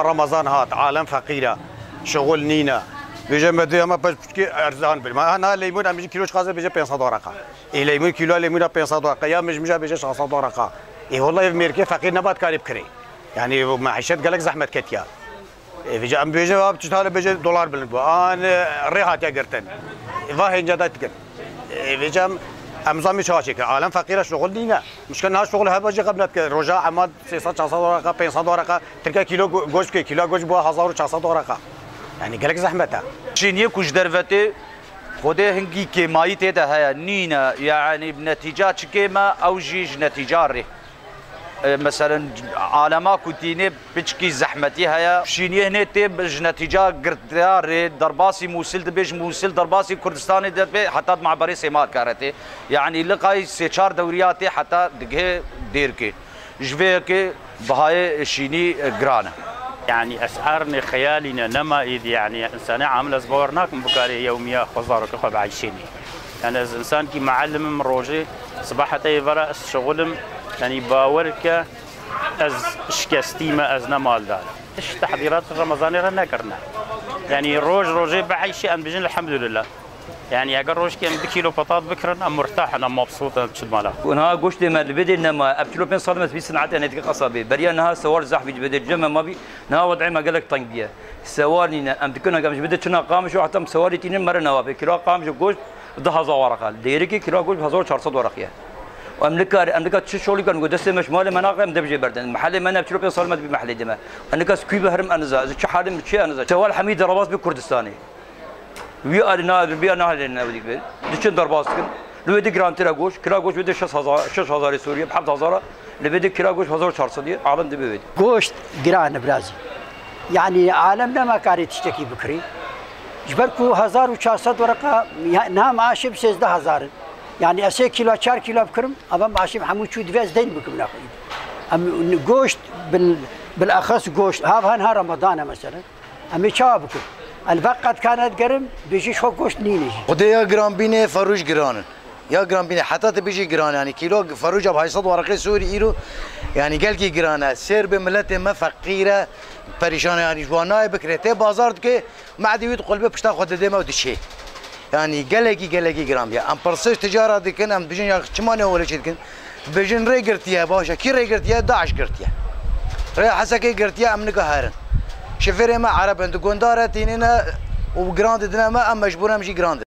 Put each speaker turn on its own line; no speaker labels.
رمضان هات عالم فقيره شغل نينا بيجي مدي ما باش ارزان بالما انا ليمون امجي كيلو خازه بيجي 500 ورقه اي ليمون كيلو ليمون 500 ورقه يا مجمجه بيجي 500 ورقه اي والله في ميركي فقير نبات كاري بكري يعني معيشه قالك زحمه كتيا بيجي ام بيجي بتشتغل بيجي دولار بالنبو انا ريحات يا قرتن فاهي جدات قرت بيجي امزامي شاشك عالم فقيره شغل نينا مش كان شغل هذا بيجي قبل رجاء عماد 600 ورقه 500 ورقه تلقى كيلو جوج كيلو جوج بو 1900 ورقه يعني قالك زحمته
شينيه كوش درفتي خده هنگی که مایی تیده هیا نینا يعني بنتیجات كيما او جيج نتیجاری مثلا عالما كنتيني بچكي زحمتي هيا شينيه هنا تيب نتيجه قردار درباسي موصل دبيج موصل درباسي كردستاني دبي حتى مع بري سيمات كارتي يعني لقاي سيشار دورياتي حتى دغه ديركي جويكي بهاي شيني جرانا
يعني اسعارنا خيالنا نما اذ يعني انسان عامله زبورناك بكاري يوميا خضارك خب عايشيني يعني انسان كي معلم من روجي صباح طيب شغلم يعني باورك از شكستيما از نمال دار ايش تحضيرات رمضان رانا كرنا يعني روجي بعيشي ان بجن الحمد لله يعني اگر روج كان بكيلو بطاط بكرنا مرتاح انا مبسوط تشد مالا
ونها قشت ما بدي انما ابتلو بين صدمه في سنعات انا تلقى قصابي بريا انها سوار زحف بدي الجمع ما بي نها وضعي ما قالك طنقيه سوارني ام تكون قامش بدي شنا قامش وحتى سواري تين مره نوابي كيلو قامش قشت ده 1000 ورقه ديريكي كيلو قشت 1400 ورقه امريكا شغلي كان قدسه مش مال مناقه مدبجي بردن محل ما نبتلو بين صدمه بمحل دمه امريكا سكوي بهرم انزا شو حالم شيء انزا سوال حميد رباط بكردستاني وی آرنا بیا نه لنا ودیک بید دچن درباز کن لودی گرانتر گوش کرا گوش بده 6000 سوریه 7000 لودی کرا گوش 1400 عالم دبی بید
گوشت گران برازی يعني عالمنا ما كانت تشتكي بكري جبركو 1400 ورقه نام معاشي ب 16000 يعني 2 كيلو 4 كيلو بكرم ابا معاشي محمود شو دفاز دين بكم ناخذ ام جوشت بالاخص جوشت ها نهار رمضان مثلا ام شابكم الفقط كانت قرم بيجي شو قوش نيني
خدي يا جرام بيني فروج جران يا جرام بيني حتى تبيجي جران يعني كيلو فروج ب 200 ورقه سوري ايرو يعني قال كي جرانه سير بملت ما فقيره بريشان يعني جوانا بكرته بازار كي ما عاد يدخل به بشتا خد دمه ودشي يعني قال كي جرام يا ام برسش تجاره دي كان ام بيجن يا چمانه ولا شي كان بيجن ري قرتيا باشا كي ري قرتيا 11 قرتيا ري حسكي قرتيا ام نقهرن شفيري ما عرب عند قندارة تينينا وجراند دنا ما ام مجبور امشي جراند